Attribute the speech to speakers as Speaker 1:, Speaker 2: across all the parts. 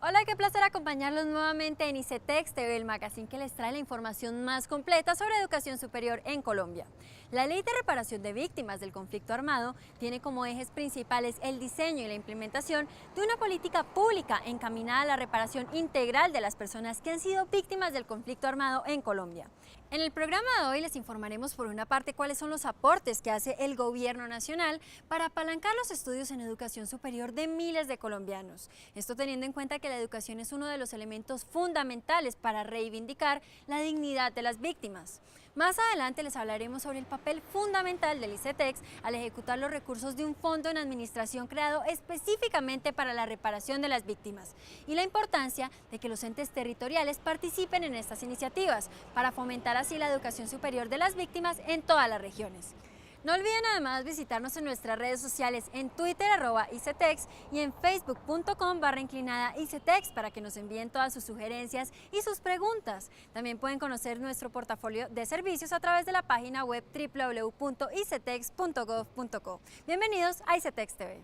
Speaker 1: Hola, qué placer acompañarlos nuevamente en ICETEX TV, el magazine que les trae la información más completa sobre educación superior en Colombia. La Ley de Reparación de Víctimas del Conflicto Armado tiene como ejes principales el diseño y la implementación de una política pública encaminada a la reparación integral de las personas que han sido víctimas del conflicto armado en Colombia. En el programa de hoy les informaremos por una parte cuáles son los aportes que hace el Gobierno Nacional para apalancar los estudios en educación superior de miles de colombianos. Esto teniendo en cuenta que la educación es uno de los elementos fundamentales para reivindicar la dignidad de las víctimas. Más adelante les hablaremos sobre el papel fundamental del ICETEX al ejecutar los recursos de un fondo en administración creado específicamente para la reparación de las víctimas y la importancia de que los entes territoriales participen en estas iniciativas para fomentar así la educación superior de las víctimas en todas las regiones. No olviden además visitarnos en nuestras redes sociales en Twitter @ICETEX y en facebook.com/ICETEX para que nos envíen todas sus sugerencias y sus preguntas. También pueden conocer nuestro portafolio de servicios a través de la página web www.icetex.gov.co. Bienvenidos a ICETEX TV.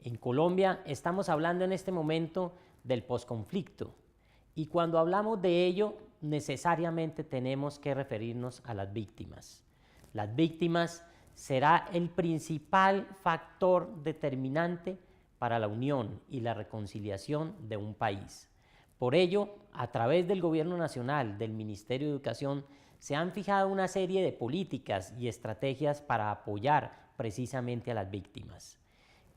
Speaker 2: En Colombia estamos hablando en este momento del posconflicto y cuando hablamos de ello necesariamente tenemos que referirnos a las víctimas. Las víctimas será el principal factor determinante para la unión y la reconciliación de un país. Por ello, a través del Gobierno Nacional, del Ministerio de Educación, se han fijado una serie de políticas y estrategias para apoyar precisamente a las víctimas.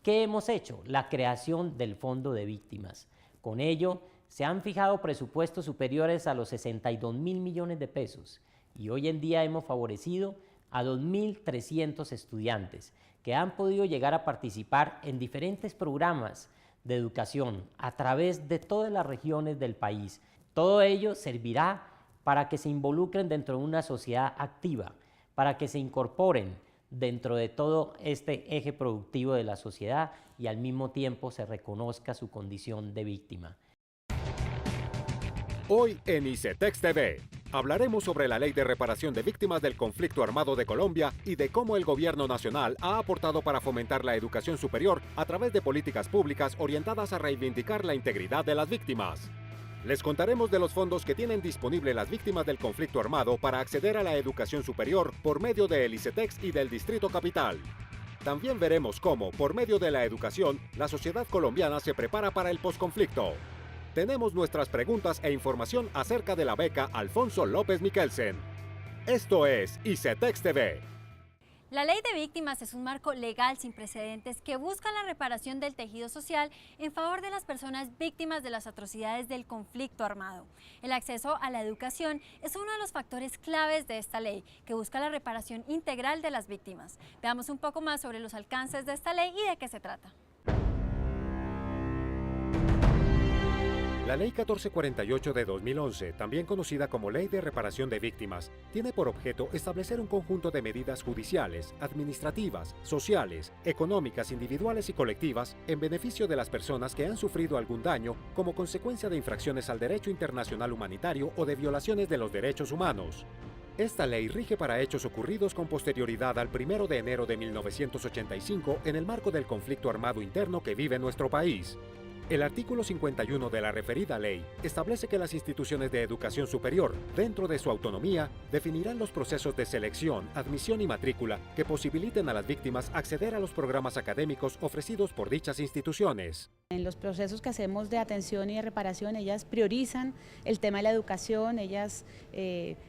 Speaker 2: ¿Qué hemos hecho? La creación del Fondo de Víctimas. Con ello, se han fijado presupuestos superiores a los 62.000 millones de pesos y hoy en día hemos favorecido a 2.300 estudiantes que han podido llegar a participar en diferentes programas de educación a través de todas las regiones del país. Todo ello servirá para que se involucren dentro de una sociedad activa, para que se incorporen dentro de todo este eje productivo de la sociedad y al mismo tiempo se reconozca su condición de víctima.
Speaker 3: Hoy en ICETEX TV hablaremos sobre la Ley de Reparación de Víctimas del Conflicto Armado de Colombia y de cómo el Gobierno Nacional ha aportado para fomentar la educación superior a través de políticas públicas orientadas a reivindicar la integridad de las víctimas. Les contaremos de los fondos que tienen disponible las víctimas del conflicto armado para acceder a la educación superior por medio del ICETEX y del Distrito Capital. También veremos cómo, por medio de la educación, la sociedad colombiana se prepara para el posconflicto. Tenemos nuestras preguntas e información acerca de la beca Alfonso López Miquelsen. Esto es ICETEX TV.
Speaker 1: La Ley de Víctimas es un marco legal sin precedentes que busca la reparación del tejido social en favor de las personas víctimas de las atrocidades del conflicto armado. El acceso a la educación es uno de los factores claves de esta ley, que busca la reparación integral de las víctimas. Veamos un poco más sobre los alcances de esta ley y de qué se trata.
Speaker 3: La Ley 1448 de 2011, también conocida como Ley de Reparación de Víctimas, tiene por objeto establecer un conjunto de medidas judiciales, administrativas, sociales, económicas, individuales y colectivas en beneficio de las personas que han sufrido algún daño como consecuencia de infracciones al derecho internacional humanitario o de violaciones de los derechos humanos. Esta ley rige para hechos ocurridos con posterioridad al 1 de enero de 1985 en el marco del conflicto armado interno que vive nuestro país. El artículo 51 de la referida ley establece que las instituciones de educación superior, dentro de su autonomía, definirán los procesos de selección, admisión y matrícula que posibiliten a las víctimas acceder a los programas académicos ofrecidos por dichas instituciones.
Speaker 4: En los procesos que hacemos de atención y de reparación, ellas priorizan el tema de la educación, ellas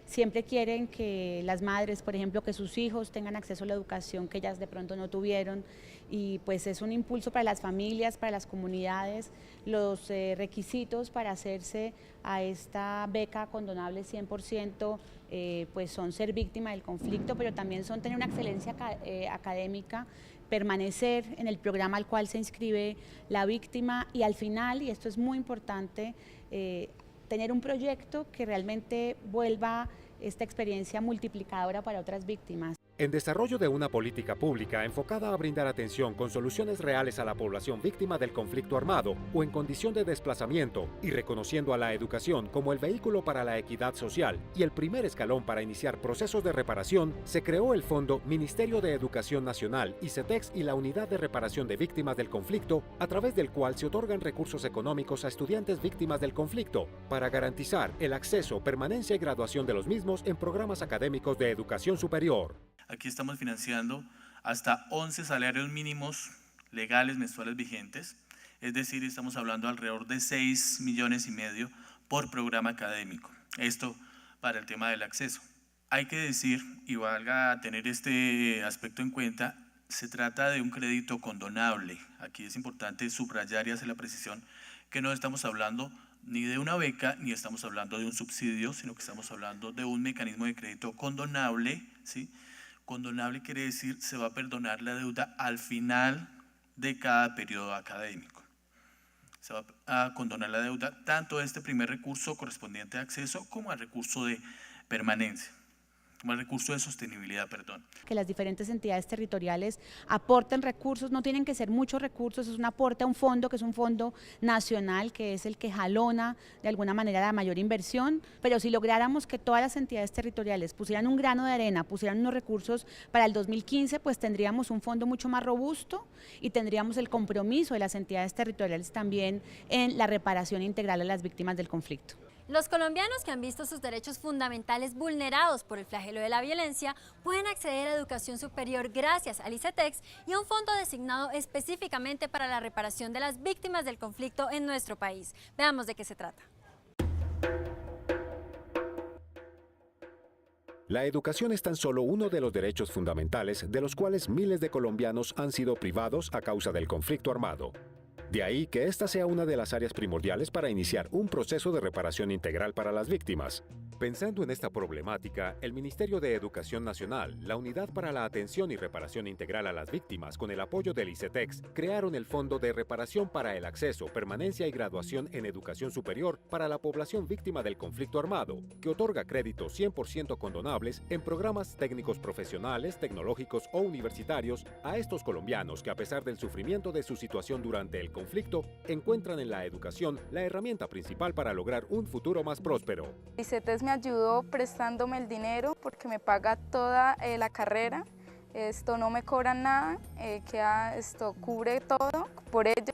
Speaker 4: siempre quieren que las madres, por ejemplo, que sus hijos tengan acceso a la educación que ellas de pronto no tuvieron, y pues es un impulso para las familias, para las comunidades. Los requisitos para hacerse a esta beca condonable 100% pues son ser víctima del conflicto, pero también son tener una excelencia académica, permanecer en el programa al cual se inscribe la víctima y al final, y esto es muy importante, tener un proyecto que realmente vuelva esta experiencia multiplicadora para otras víctimas.
Speaker 3: en desarrollo de una política pública enfocada a brindar atención con soluciones reales a la población víctima del conflicto armado o en condición de desplazamiento y reconociendo a la educación como el vehículo para la equidad social y el primer escalón para iniciar procesos de reparación, se creó el Fondo Ministerio de Educación Nacional, ICETEX y la Unidad de Reparación de Víctimas del Conflicto, a través del cual se otorgan recursos económicos a estudiantes víctimas del conflicto para garantizar el acceso, permanencia y graduación de los mismos en programas académicos de educación superior.
Speaker 5: Aquí estamos financiando hasta 11 salarios mínimos legales mensuales vigentes, es decir, estamos hablando alrededor de 6,5 millones por programa académico. Esto para el tema del acceso. Hay que decir, y valga tener este aspecto en cuenta, se trata de un crédito condonable. Aquí es importante subrayar y hacer la precisión que no estamos hablando ni de una beca, ni estamos hablando de un subsidio, sino que estamos hablando de un mecanismo de crédito condonable, ¿sí? Condonable quiere decir se va a perdonar la deuda al final de cada periodo académico. Se va a condonar la deuda tanto de este primer recurso correspondiente a acceso como al recurso de permanencia. Como el recurso de sostenibilidad, perdón.
Speaker 4: Que las diferentes entidades territoriales aporten recursos, no tienen que ser muchos recursos, es un aporte a un fondo que es un fondo nacional, que es el que jalona de alguna manera la mayor inversión, pero si lográramos que todas las entidades territoriales pusieran un grano de arena, pusieran unos recursos para el 2015, pues tendríamos un fondo mucho más robusto y tendríamos el compromiso de las entidades territoriales también en la reparación integral a las víctimas del conflicto.
Speaker 1: Los colombianos que han visto sus derechos fundamentales vulnerados por el flagelo de la violencia pueden acceder a educación superior gracias al ICETEX y a un fondo designado específicamente para la reparación de las víctimas del conflicto en nuestro país. Veamos de qué se trata.
Speaker 3: La educación es tan solo uno de los derechos fundamentales de los cuales miles de colombianos han sido privados a causa del conflicto armado. De ahí que esta sea una de las áreas primordiales para iniciar un proceso de reparación integral para las víctimas. Pensando en esta problemática, el Ministerio de Educación Nacional, la Unidad para la Atención y Reparación Integral a las Víctimas, con el apoyo del ICETEX, crearon el Fondo de Reparación para el Acceso, Permanencia y Graduación en Educación Superior para la población víctima del conflicto armado, que otorga créditos 100% condonables en programas técnicos profesionales, tecnológicos o universitarios a estos colombianos que, a pesar del sufrimiento de su situación durante el conflicto, encuentran en la educación la herramienta principal para lograr un futuro más próspero.
Speaker 6: ICETEX me ayudó prestándome el dinero porque me paga toda la carrera, esto no me cobran nada, esto cubre todo, por ello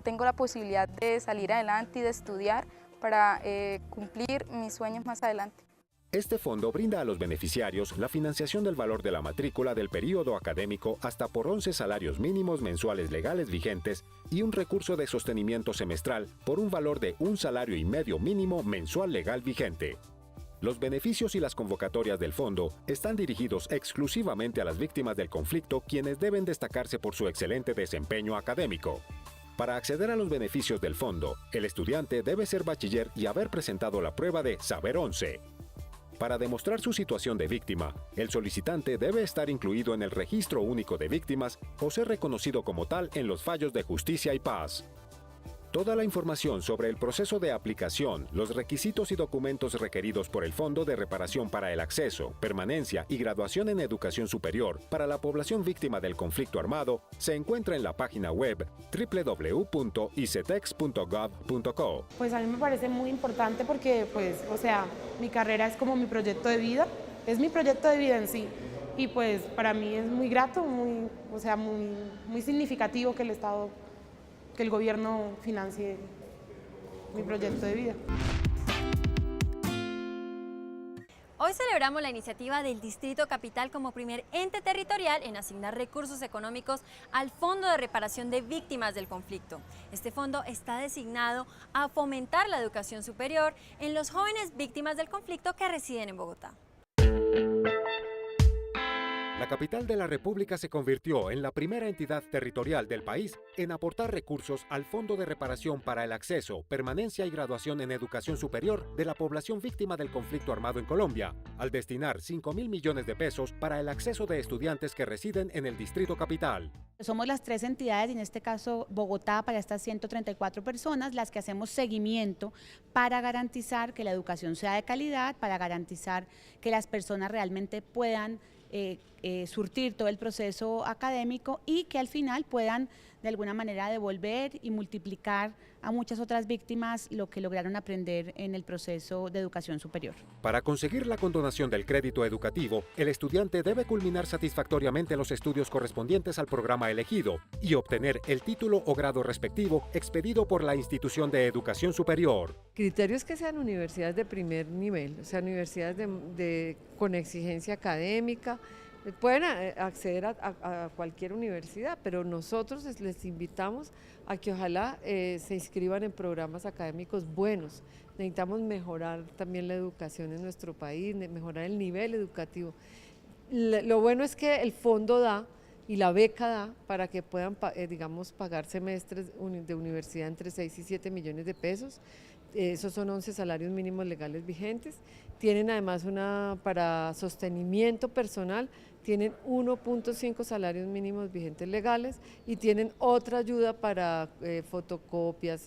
Speaker 6: tengo la posibilidad de salir adelante y de estudiar para cumplir mis sueños más adelante.
Speaker 3: Este fondo brinda a los beneficiarios la financiación del valor de la matrícula del período académico hasta por 11 salarios mínimos mensuales legales vigentes y un recurso de sostenimiento semestral por un valor de 1,5 salarios mínimo mensual legal vigente. Los beneficios y las convocatorias del fondo están dirigidos exclusivamente a las víctimas del conflicto, quienes deben destacarse por su excelente desempeño académico. Para acceder a los beneficios del fondo, el estudiante debe ser bachiller y haber presentado la prueba de Saber 11. Para demostrar su situación de víctima, el solicitante debe estar incluido en el Registro Único de Víctimas o ser reconocido como tal en los fallos de Justicia y Paz. Toda la información sobre el proceso de aplicación, los requisitos y documentos requeridos por el Fondo de Reparación para el Acceso, Permanencia y Graduación en Educación Superior para la población víctima del conflicto armado se encuentra en la página web www.icetex.gov.co.
Speaker 7: Pues a mí me parece muy importante porque, mi carrera es como mi proyecto de vida, es mi proyecto de vida en sí. Y pues para mí es muy grato, muy significativo que el gobierno financie mi proyecto de vida.
Speaker 1: Hoy celebramos la iniciativa del Distrito Capital como primer ente territorial en asignar recursos económicos al Fondo de Reparación de Víctimas del Conflicto. Este fondo está designado a fomentar la educación superior en los jóvenes víctimas del conflicto que residen en Bogotá.
Speaker 3: La capital de la República se convirtió en la primera entidad territorial del país en aportar recursos al Fondo de Reparación para el Acceso, Permanencia y Graduación en Educación Superior de la población víctima del conflicto armado en Colombia, al destinar 5.000 millones de pesos para el acceso de estudiantes que residen en el Distrito Capital.
Speaker 4: Somos las 3 entidades, en este caso Bogotá, para estas 134 personas, las que hacemos seguimiento para garantizar que la educación sea de calidad, para garantizar que las personas realmente puedan surtir todo el proceso académico y que al final puedan de alguna manera devolver y multiplicar a muchas otras víctimas lo que lograron aprender en el proceso de educación superior.
Speaker 3: Para conseguir la condonación del crédito educativo, el estudiante debe culminar satisfactoriamente los estudios correspondientes al programa elegido y obtener el título o grado respectivo expedido por la institución de educación superior.
Speaker 8: Criterios que sean universidades de primer nivel, o sea, universidades con exigencia académica. Pueden acceder a cualquier universidad, pero nosotros les invitamos a que ojalá se inscriban en programas académicos buenos. Necesitamos mejorar también la educación en nuestro país, mejorar el nivel educativo. Lo bueno es que el fondo da y la beca da para que puedan, digamos, pagar semestres de universidad entre 6 y 7 millones de pesos. Esos son 11 salarios mínimos legales vigentes. Tienen además para sostenimiento personal, tienen 1.5 salarios mínimos vigentes legales y tienen otra ayuda para fotocopias,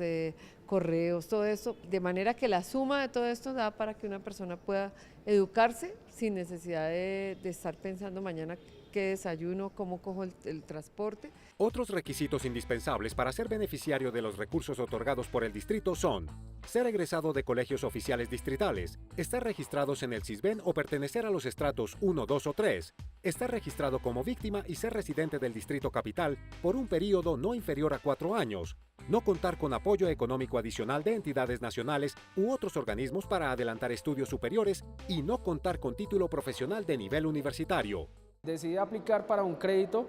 Speaker 8: correos, todo eso, de manera que la suma de todo esto da para que una persona pueda educarse sin necesidad de estar pensando mañana qué desayuno, cómo cojo el transporte.
Speaker 3: Otros requisitos indispensables para ser beneficiario de los recursos otorgados por el distrito son ser egresado de colegios oficiales distritales, estar registrados en el CISBEN o pertenecer a los estratos 1, 2 o 3, estar registrado como víctima y ser residente del distrito capital por un período no inferior a 4 años, no contar con apoyo económico adicional de entidades nacionales u otros organismos para adelantar estudios superiores y no contar con título profesional de nivel universitario.
Speaker 9: Decidí aplicar para un crédito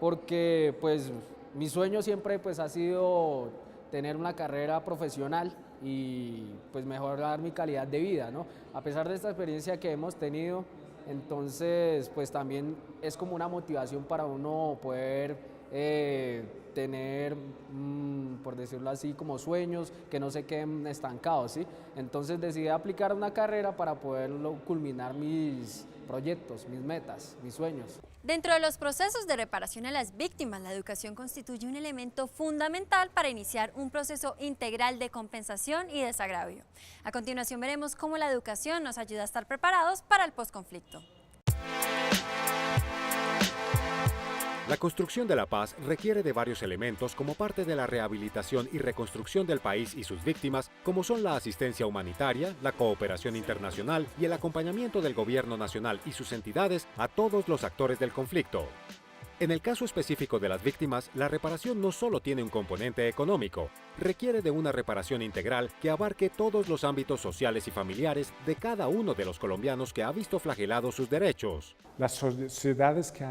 Speaker 9: porque pues mi sueño siempre pues ha sido tener una carrera profesional y pues mejorar mi calidad de vida, ¿no? A pesar de esta experiencia que hemos tenido, entonces pues también es como una motivación para uno poder tener, por decirlo así, como sueños que no se queden estancados, ¿sí? Entonces decidí aplicar una carrera para poder culminar mis proyectos, mis metas, mis sueños.
Speaker 1: Dentro de los procesos de reparación a las víctimas, la educación constituye un elemento fundamental para iniciar un proceso integral de compensación y desagravio. A continuación veremos cómo la educación nos ayuda a estar preparados para el posconflicto.
Speaker 3: La construcción de la paz requiere de varios elementos como parte de la rehabilitación y reconstrucción del país y sus víctimas, como son la asistencia humanitaria, la cooperación internacional y el acompañamiento del gobierno nacional y sus entidades a todos los actores del conflicto. En el caso específico de las víctimas, la reparación no solo tiene un componente económico, requiere de una reparación integral que abarque todos los ámbitos sociales y familiares de cada uno de los colombianos que ha visto flagelados sus derechos.
Speaker 10: Las sociedades que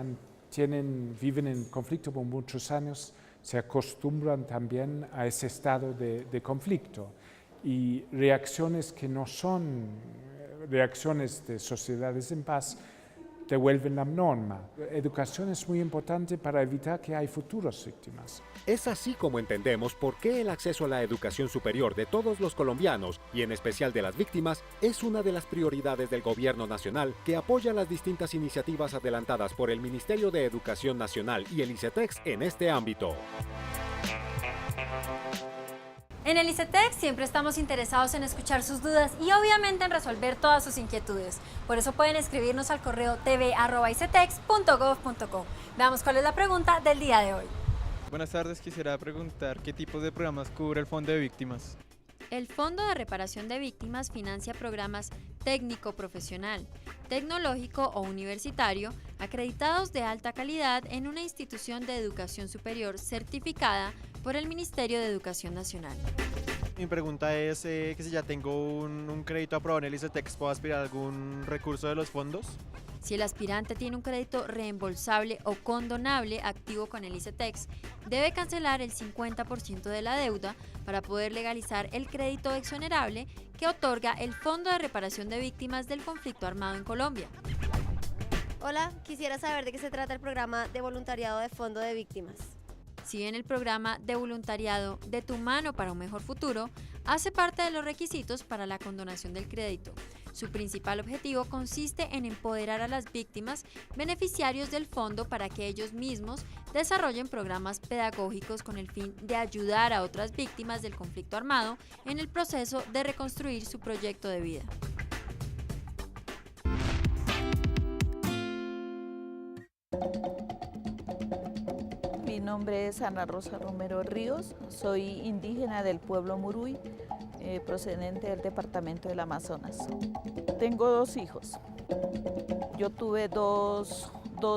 Speaker 10: viven en conflicto por muchos años se acostumbran también a ese estado de conflicto y reacciones que no son reacciones de sociedades en paz devuelven la norma. Educación es muy importante para evitar que haya futuras víctimas.
Speaker 3: Es así como entendemos por qué el acceso a la educación superior de todos los colombianos, y en especial de las víctimas, es una de las prioridades del Gobierno Nacional, que apoya las distintas iniciativas adelantadas por el Ministerio de Educación Nacional y el ICETEX en este ámbito.
Speaker 1: En el ICETEX siempre estamos interesados en escuchar sus dudas y obviamente en resolver todas sus inquietudes. Por eso pueden escribirnos al correo tv@icetex.gov.co. Veamos cuál es la pregunta del día de hoy.
Speaker 11: Buenas tardes, quisiera preguntar qué tipos de programas cubre el Fondo de Víctimas.
Speaker 1: El Fondo de Reparación de Víctimas financia programas técnico-profesional, tecnológico o universitario acreditados de alta calidad en una institución de educación superior certificada por el Ministerio de Educación Nacional.
Speaker 11: Mi pregunta es que si ya tengo un crédito aprobado en el ICETEX, ¿puedo aspirar a algún recurso de los fondos?
Speaker 1: Si el aspirante tiene un crédito reembolsable o condonable activo con el ICETEX, debe cancelar el 50% de la deuda para poder legalizar el crédito exonerable que otorga el Fondo de Reparación de Víctimas del Conflicto Armado en Colombia.
Speaker 12: Hola, quisiera saber de qué se trata el programa de voluntariado de Fondo de Víctimas.
Speaker 1: Si bien el programa de voluntariado De tu mano para un mejor futuro hace parte de los requisitos para la condonación del crédito, su principal objetivo consiste en empoderar a las víctimas beneficiarios del fondo para que ellos mismos desarrollen programas pedagógicos con el fin de ayudar a otras víctimas del conflicto armado en el proceso de reconstruir su proyecto de vida.
Speaker 13: Mi nombre es Ana Rosa Romero Ríos, soy indígena del pueblo Muruy, procedente del departamento del Amazonas. Tengo 2 hijos. Yo tuve dos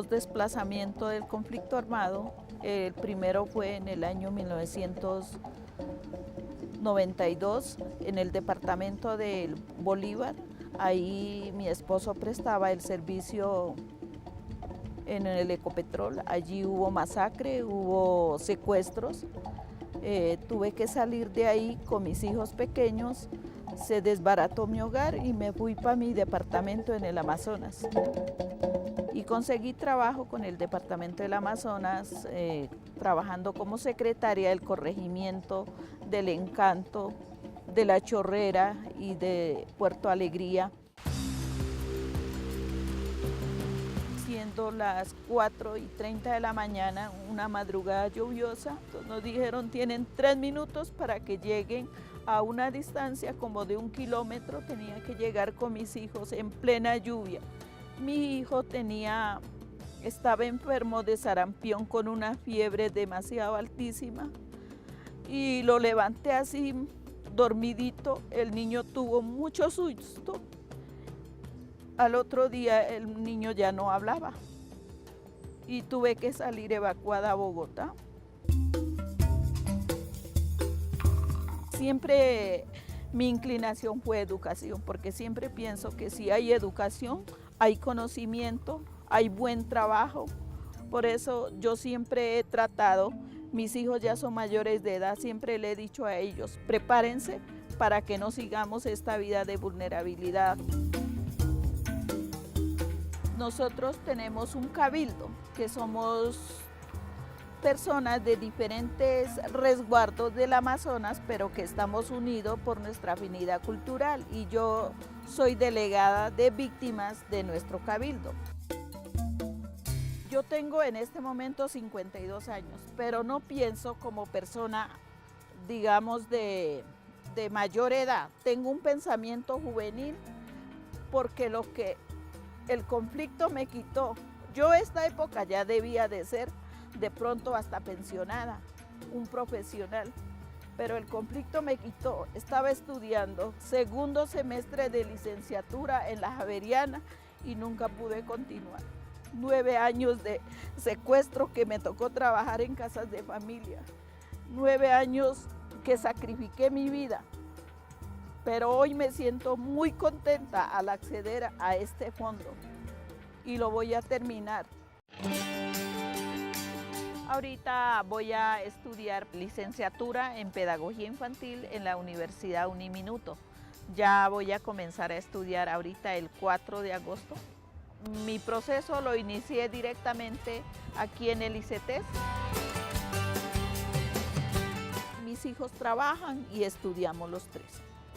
Speaker 13: desplazamientos del conflicto armado. El primero fue en el año 1992 en el departamento del Bolívar. Ahí mi esposo prestaba el servicio en el Ecopetrol. Allí hubo masacre, hubo secuestros. Tuve que salir de ahí con mis hijos pequeños. Se desbarató mi hogar y me fui para mi departamento en el Amazonas. Y conseguí trabajo con el departamento del Amazonas, trabajando como secretaria del corregimiento del Encanto, de La Chorrera y de Puerto Alegría. Siendo las 4:30 de la mañana, una madrugada lluviosa, entonces nos dijeron tienen 3 minutos para que lleguen a una distancia como de 1 kilómetro. Tenía que llegar con mis hijos en plena lluvia. Mi hijo estaba enfermo de sarampión con una fiebre demasiado altísima y lo levanté así dormidito. El niño tuvo mucho susto. Al otro día el niño ya no hablaba y tuve que salir evacuada a Bogotá. Siempre mi inclinación fue educación, porque siempre pienso que si hay educación, hay conocimiento, hay buen trabajo. Por eso yo siempre he tratado, mis hijos ya son mayores de edad, siempre le he dicho a ellos, prepárense para que no sigamos esta vida de vulnerabilidad. Nosotros tenemos un cabildo, que somos personas de diferentes resguardos del Amazonas, pero que estamos unidos por nuestra afinidad cultural, y yo soy delegada de víctimas de nuestro cabildo. Yo tengo en este momento 52 años, pero no pienso como persona, digamos, de mayor edad. Tengo un pensamiento juvenil porque lo que el conflicto me quitó. Yo esta época ya debía de ser de pronto hasta pensionada, un profesional, pero el conflicto me quitó. Estaba estudiando 2º semestre de licenciatura en la Javeriana y nunca pude continuar. 9 años de secuestro que me tocó trabajar en casas de familia. 9 años que sacrifiqué mi vida. Pero hoy me siento muy contenta al acceder a este fondo y lo voy a terminar. Ahorita voy a estudiar licenciatura en Pedagogía Infantil en la Universidad Uniminuto. Ya voy a comenzar a estudiar ahorita el 4 de agosto. Mi proceso lo inicié directamente aquí en el ICETEX. Mis hijos trabajan y estudiamos los 3.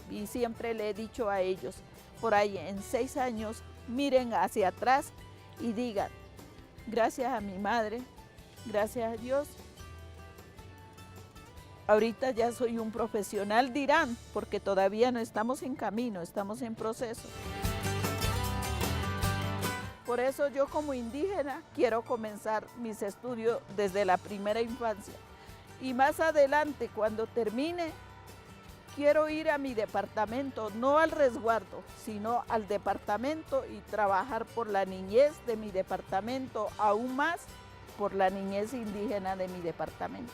Speaker 13: Y siempre le he dicho a ellos, por ahí en 6 años, miren hacia atrás y digan, gracias a mi madre, gracias a Dios, ahorita ya soy un profesional, dirán, porque todavía no estamos en camino, estamos en proceso. Por eso yo como indígena quiero comenzar mis estudios desde la primera infancia. Y más adelante, cuando termine, quiero ir a mi departamento, no al resguardo, sino al departamento y trabajar por la niñez de mi departamento, aún más por la niñez indígena de mi departamento.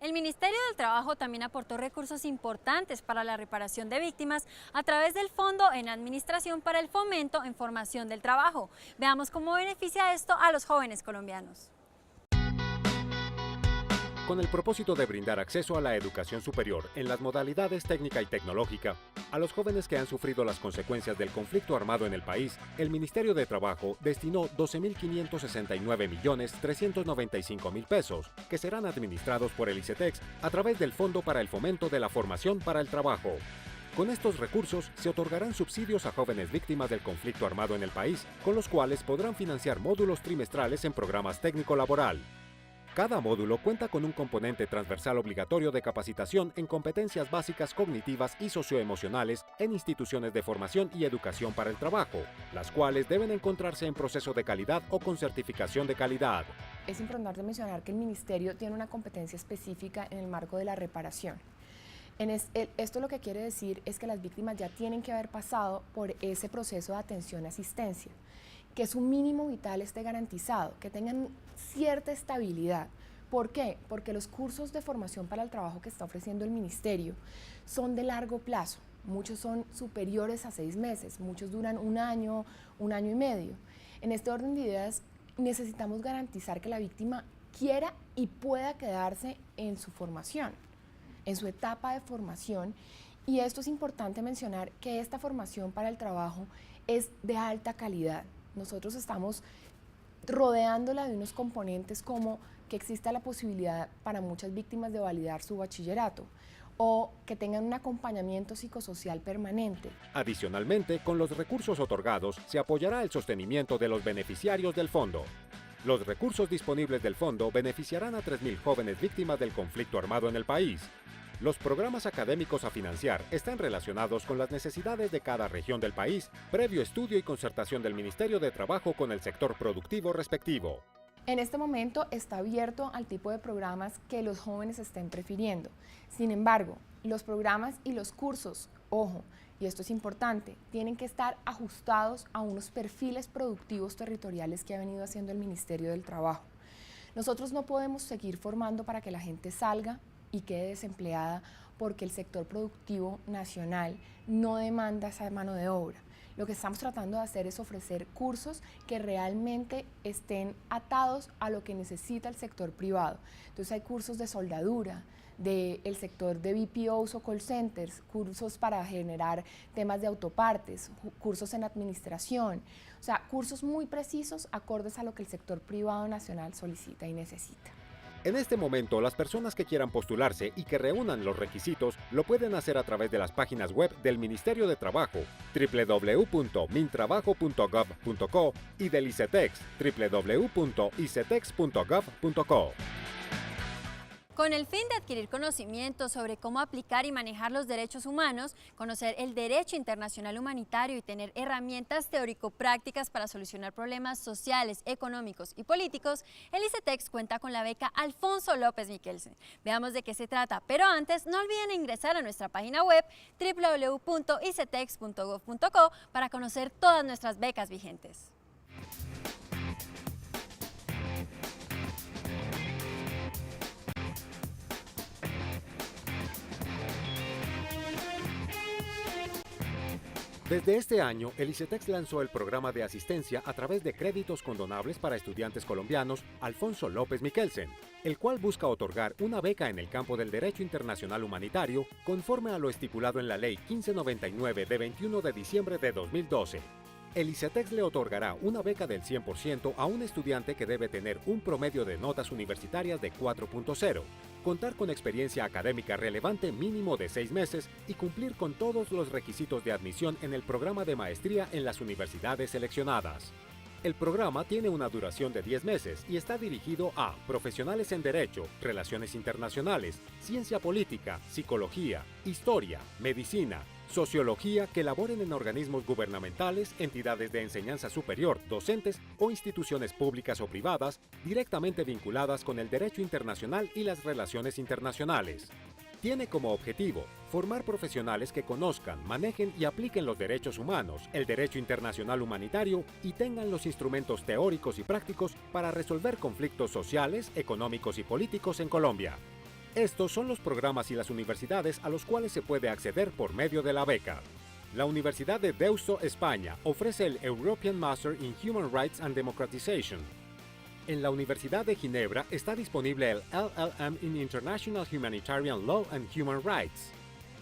Speaker 1: El Ministerio del Trabajo también aportó recursos importantes para la reparación de víctimas a través del Fondo en Administración para el Fomento en Formación del Trabajo. Veamos cómo beneficia esto a los jóvenes colombianos.
Speaker 3: Con el propósito de brindar acceso a la educación superior en las modalidades técnica y tecnológica a los jóvenes que han sufrido las consecuencias del conflicto armado en el país, el Ministerio de Trabajo destinó 12.569.395.000 pesos, que serán administrados por el ICETEX a través del Fondo para el Fomento de la Formación para el Trabajo. Con estos recursos se otorgarán subsidios a jóvenes víctimas del conflicto armado en el país, con los cuales podrán financiar módulos trimestrales en programas técnico-laboral. Cada módulo cuenta con un componente transversal obligatorio de capacitación en competencias básicas cognitivas y socioemocionales en instituciones de formación y educación para el trabajo, las cuales deben encontrarse en proceso de calidad o con certificación de calidad.
Speaker 14: Es importante mencionar que el Ministerio tiene una competencia específica en el marco de la reparación. Esto lo que quiere decir es que las víctimas ya tienen que haber pasado por ese proceso de atención y asistencia, que su mínimo vital esté garantizado, que tengan cierta estabilidad. ¿Por qué? Porque los cursos de formación para el trabajo que está ofreciendo el Ministerio son de largo plazo. Muchos son superiores a 6 meses, muchos duran un año y medio. En este orden de ideas, necesitamos garantizar que la víctima quiera y pueda quedarse en su formación, en su etapa de formación, y esto es importante mencionar que esta formación para el trabajo es de alta calidad. Nosotros estamos rodeándola de unos componentes como que exista la posibilidad para muchas víctimas de validar su bachillerato o que tengan un acompañamiento psicosocial permanente.
Speaker 3: Adicionalmente, con los recursos otorgados, se apoyará el sostenimiento de los beneficiarios del fondo. Los recursos disponibles del fondo beneficiarán a 3.000 jóvenes víctimas del conflicto armado en el país. Los programas académicos a financiar están relacionados con las necesidades de cada región del país, previo estudio y concertación del Ministerio de Trabajo con el sector productivo respectivo.
Speaker 14: En este momento está abierto al tipo de programas que los jóvenes estén prefiriendo. Sin embargo, los programas y los cursos, ojo, y esto es importante, tienen que estar ajustados a unos perfiles productivos territoriales que ha venido haciendo el Ministerio del Trabajo. Nosotros no podemos seguir formando para que la gente salga y quede desempleada porque el sector productivo nacional no demanda esa mano de obra. Lo que estamos tratando de hacer es ofrecer cursos que realmente estén atados a lo que necesita el sector privado. Entonces hay cursos de soldadura, del sector de BPOs o call centers, cursos para generar temas de autopartes, cursos en administración, o sea, cursos muy precisos acordes a lo que el sector privado nacional solicita y necesita.
Speaker 3: En este momento, las personas que quieran postularse y que reúnan los requisitos lo pueden hacer a través de las páginas web del Ministerio de Trabajo, www.mintrabajo.gov.co, y del ICETEX, www.icetex.gov.co.
Speaker 1: Con el fin de adquirir conocimiento sobre cómo aplicar y manejar los derechos humanos, conocer el derecho internacional humanitario y tener herramientas teórico-prácticas para solucionar problemas sociales, económicos y políticos, el ICETEX cuenta con la beca Alfonso López Michelsen. Veamos de qué se trata, pero antes no olviden ingresar a nuestra página web www.icetex.gov.co para conocer todas nuestras becas vigentes.
Speaker 3: Desde este año, el ICETEX lanzó el programa de asistencia a través de créditos condonables para estudiantes colombianos Alfonso López Michelsen, el cual busca otorgar una beca en el campo del derecho internacional humanitario conforme a lo estipulado en la Ley 1599 de 21 de diciembre de 2012. El ICETEX le otorgará una beca del 100% a un estudiante que debe tener un promedio de notas universitarias de 4.0, contar con experiencia académica relevante mínimo de 6 meses y cumplir con todos los requisitos de admisión en el programa de maestría en las universidades seleccionadas. El programa tiene una duración de 10 meses y está dirigido a profesionales en Derecho, Relaciones Internacionales, Ciencia Política, Psicología, Historia, Medicina, Sociología que laboren en organismos gubernamentales, entidades de enseñanza superior, docentes o instituciones públicas o privadas directamente vinculadas con el derecho internacional y las relaciones internacionales. Tiene como objetivo formar profesionales que conozcan, manejen y apliquen los derechos humanos, el derecho internacional humanitario y tengan los instrumentos teóricos y prácticos para resolver conflictos sociales, económicos y políticos en Colombia. Estos son los programas y las universidades a los cuales se puede acceder por medio de la beca. La Universidad de Deusto, España, ofrece el European Master in Human Rights and Democratization. En la Universidad de Ginebra está disponible el LLM in International Humanitarian Law and Human Rights.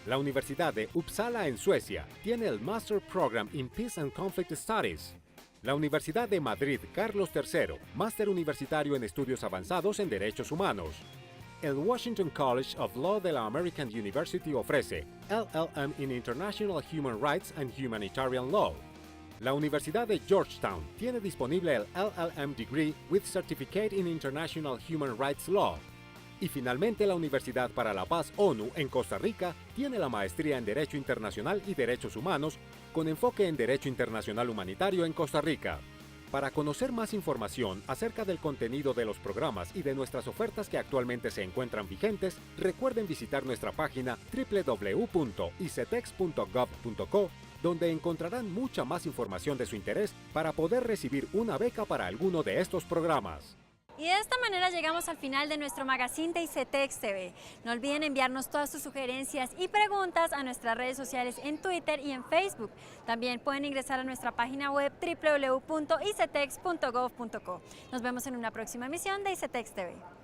Speaker 3: La Universidad de Uppsala en Suecia tiene el Master Program in Peace and Conflict Studies. La Universidad de Madrid, Carlos III, Máster Universitario en Estudios Avanzados en Derechos Humanos. El Washington College of Law de la American University ofrece LLM in International Human Rights and Humanitarian Law. La Universidad de Georgetown tiene disponible el LLM Degree with Certificate in International Human Rights Law. Y finalmente la Universidad para la Paz ONU en Costa Rica tiene la maestría en Derecho Internacional y Derechos Humanos con enfoque en Derecho Internacional Humanitario en Costa Rica. Para conocer más información acerca del contenido de los programas y de nuestras ofertas que actualmente se encuentran vigentes, recuerden visitar nuestra página www.icetex.gov.co, donde encontrarán mucha más información de su interés para poder recibir una beca para alguno de estos programas.
Speaker 1: Y de esta manera llegamos al final de nuestro magazine de ICETEX TV. No olviden enviarnos todas sus sugerencias y preguntas a nuestras redes sociales en Twitter y en Facebook. También pueden ingresar a nuestra página web www.icetex.gov.co. Nos vemos en una próxima emisión de ICETEX TV.